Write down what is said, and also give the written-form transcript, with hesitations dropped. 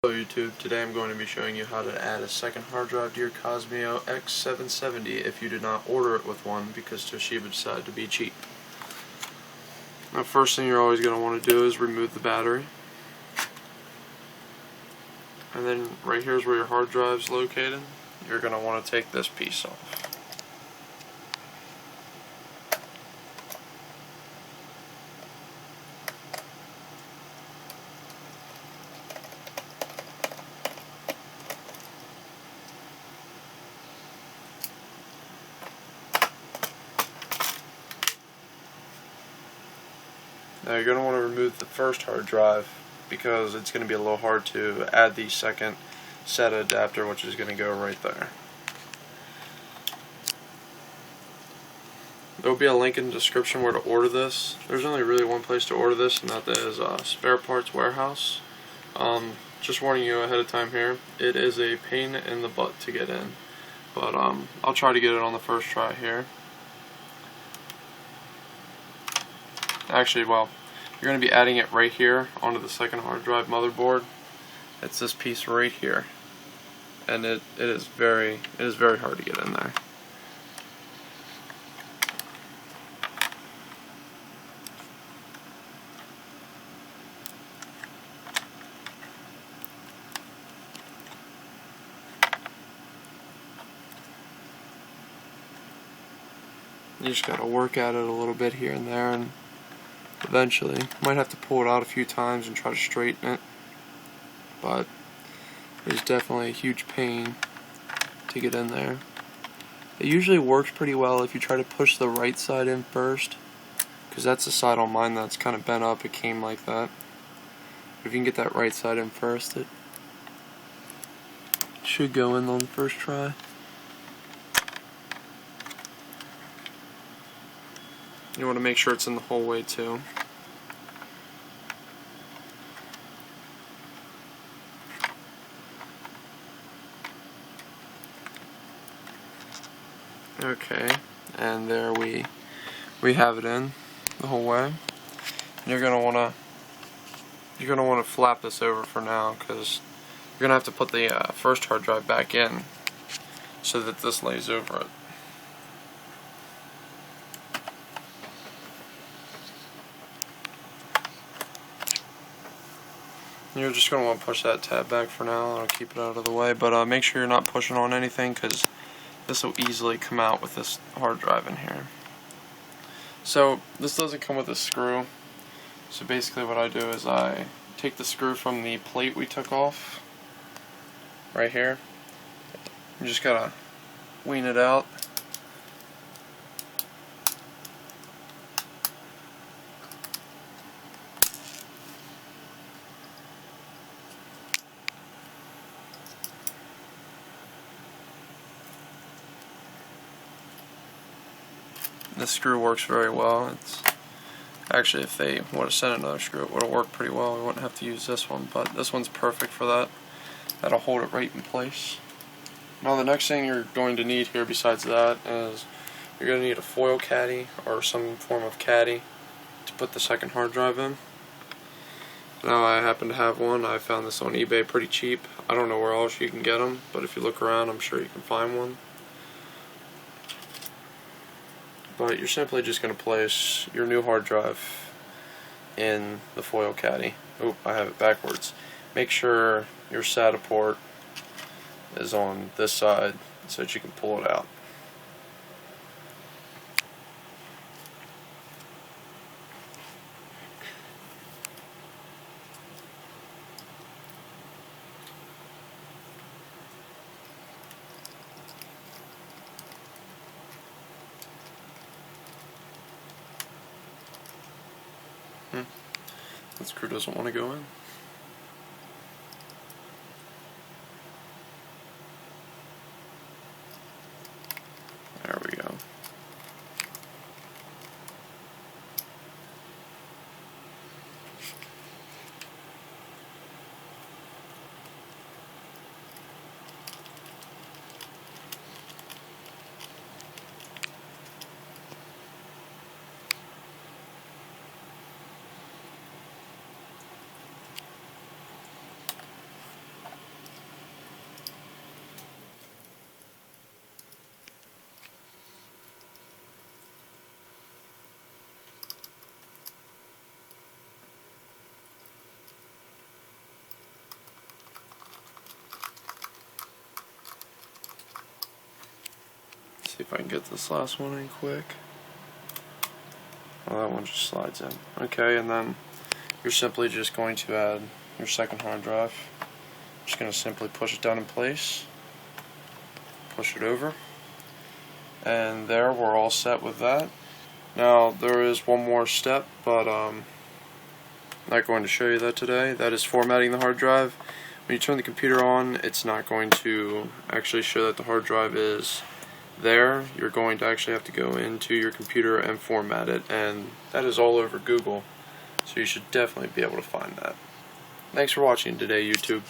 Hello YouTube, today I'm going to be showing you how to add a second hard drive to your Qosmio x770 if you did not order it with one because Toshiba decided to be cheap. Now, first thing you're always going to want to do is remove the battery. And then right here is where your hard drive is located. You're going to want to take this piece off. Now you're going to want to remove the first hard drive because it's going to be a little hard to add the second SATA adapter, which is going to go right there. There will be a link in the description where to order this. There's only really one place to order this, and that is Spare Parts Warehouse. Just warning you ahead of time here, it is a pain in the butt to get in, but I'll try to get it on the first try here. Actually, well, you're going to be adding it right here onto the second hard drive motherboard. It's this piece right here, and it is very hard to get in there. You just got to work at it a little bit here and there, and eventually you might have to pull it out a few times and try to straighten it, but it's definitely a huge pain to get in there. It usually works pretty well if you try to push the right side in first, because that's the side on mine that's kind of bent up. It came like that. But if you can get that right side in first, it should go in on the first try. You want to make sure it's in the whole way too. Okay, and there we have it in the whole way. And you're gonna wanna flap this over for now, because you're gonna have to put the first hard drive back in so that this lays over it. You're just going to want to push that tab back for now. I'll keep it out of the way, but make sure you're not pushing on anything, because this will easily come out with this hard drive in here. So this doesn't come with a screw, so basically what I do is I take the screw from the plate we took off right here. You just gotta wean it out. This screw works very well. It's actually, if they would have sent another screw, it would have worked pretty well. We wouldn't have to use this one, but this one's perfect for that. That'll hold it right in place. Now the next thing you're going to need here besides that is you're going to need a foil caddy or some form of caddy to put the second hard drive in. Now I happen to have one. I found this on eBay pretty cheap. I don't know where else you can get them, but if you look around, I'm sure you can find one. But you're simply just going to place your new hard drive in the foil caddy. Oop, I have it backwards. Make sure your SATA port is on this side so that you can pull it out. That screw doesn't want to go in. There we go. See if I can get this last one in quick. Well, that one just slides in. Okay, and then you're simply just going to add your second hard drive. Just going to simply push it down in place, push it over, and there we're all set with that. Now there is one more step, but I'm not going to show you that today. That is formatting the hard drive. When you turn the computer on, it's not going to actually show that the hard drive is there. You're going to actually have to go into your computer and format it, and that is all over Google, so you should definitely be able to find that. Thanks for watching today, YouTube.